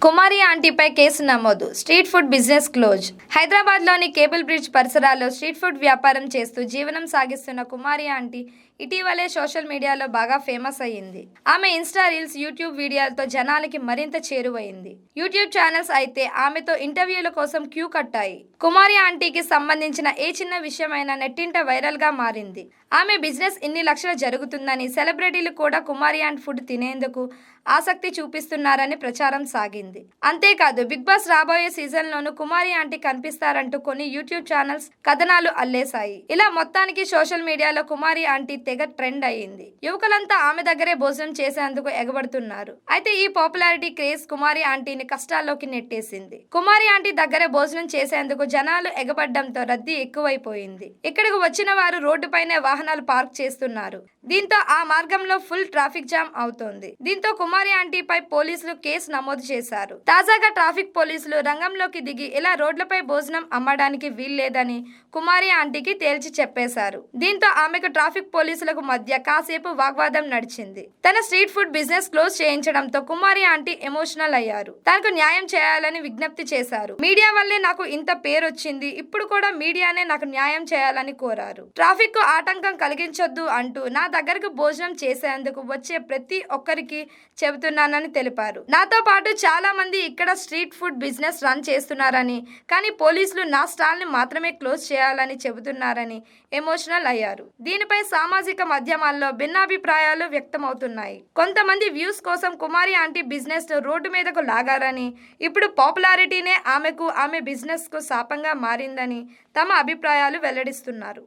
కుమారి ఆంటీపై case నమోదు. Street food business close. హైదరాబాద్లోని cable bridge పరిసరాల్లో స్ట్రీట్ ఫుడ్ వ్యాపారం చేస్తూ జీవనం సాగిస్తున్న కుమారి ఆంటీ ఇటీవలే సోషల్ మీడియాలో బాగా ఫేమస్ అయ్యింది. ఆమె ఇన్స్టా రీల్స్, యూట్యూబ్ వీడియోలతో జనాలకి మరింత చేరువైంది. యూట్యూబ్ ఛానల్స్ అయితే ఆమెతో ఇంటర్వ్యూల కోసం క్యూ కట్టాయి. కుమారి ఆంటీకి సంబంధించిన ఏ చిన్న విషయమైనా నెట్టింట వైరల్ గా మారింది. ఆమె బిజినెస్ ఇన్ని లక్షలు జరుగుతుందని, సెలబ్రిటీలు కూడా కుమారి ఆంటీ ఫుడ్ తినేందుకు ఆసక్తి చూపిస్తున్నారని ప్రచారం సాగింది. అంతేకాదు, బిగ్ బాస్ రాబోయే సీజన్లోనూ కుమారి ఆంటీ కనిపిస్తారంటూ కొన్ని యూట్యూబ్ ఛానల్స్ కథనాలు అల్లేశాయి. ఇలా మొత్తానికి సోషల్ మీడియాలో కుమారి ఆంటీ తెగ ట్రెండ్ అయ్యింది. యువకులంతా ఆమె దగ్గరే భోజనం చేసేందుకు ఎగబడుతున్నారు. అయితే ఈ పాపులారిటీ క్రేజ్ కుమారి ఆంటీని కష్టాల్లోకి నెట్టేసింది. కుమారి ఆంటీ దగ్గరే భోజనం చేసేందుకు జనాలు ఎగబడ్డంతో రద్దీ ఎక్కువైపోయింది. ఇక్కడికి వచ్చిన వారు రోడ్డుపైనే వాహనాలు పార్క్ చేస్తున్నారు. దీంతో ఆ మార్గంలో ఫుల్ ట్రాఫిక్ జామ్ అవుతోంది. దీంతో కుమారి ఆంటీపై పోలీసులు కేసు నమోదు చేశారు. తాజాగా ట్రాఫిక్ పోలీసులు రంగంలోకి దిగి ఇలా రోడ్లపై భోజనం అమ్మడానికి వీల్లేదని కుమారి ఆంటీకి తేల్చి చెప్పేశారు. దీంతో ఆమెకు ట్రాఫిక్ పోలీసులకు మధ్య కాసేపు వాగ్వాదం నడిచింది. తన స్ట్రీట్ ఫుడ్ బిజినెస్ క్లోజ్ చేయించడంతో కుమారి ఆంటీ ఎమోషనల్ అయ్యారు. తనకు న్యాయం చేయాలని విజ్ఞప్తి చేశారు. మీడియా వల్లే నాకు ఇంత పేరొచ్చింది, ఇప్పుడు కూడా మీడియానే నాకు న్యాయం చేయాలని కోరారు. ట్రాఫిక్ కు ఆటంకం కలిగించొద్దు అంటూ నా దగ్గరకు భోజనం చేసేందుకు వచ్చే ప్రతి ఒక్కరికి చెబుతున్నానని తెలిపారు. నాతో పాటు చాలా మంది ఇక్కడ స్ట్రీట్ ఫుడ్ బిజినెస్ రన్ చేస్తున్నారని, కానీ పోలీసులు నా స్టాల్ ని మాత్రమే క్లోజ్ చేయాలని చెబుతున్నారని ఎమోషనల్ అయ్యారు. దీనిపై సామాజిక మాధ్యమాల్లో భిన్నాభిప్రాయాలు వ్యక్తమవుతున్నాయి. కొంతమంది వ్యూస్ కోసం కుమారి ఆంటీ బిజినెస్ రోడ్డు మీదకు లాగారని, ఇప్పుడు పాపులారిటీనే ఆమెకు, ఆమె బిజినెస్ కు శాపంగా మారిందని తమ అభిప్రాయాలు వెల్లడిస్తున్నారు.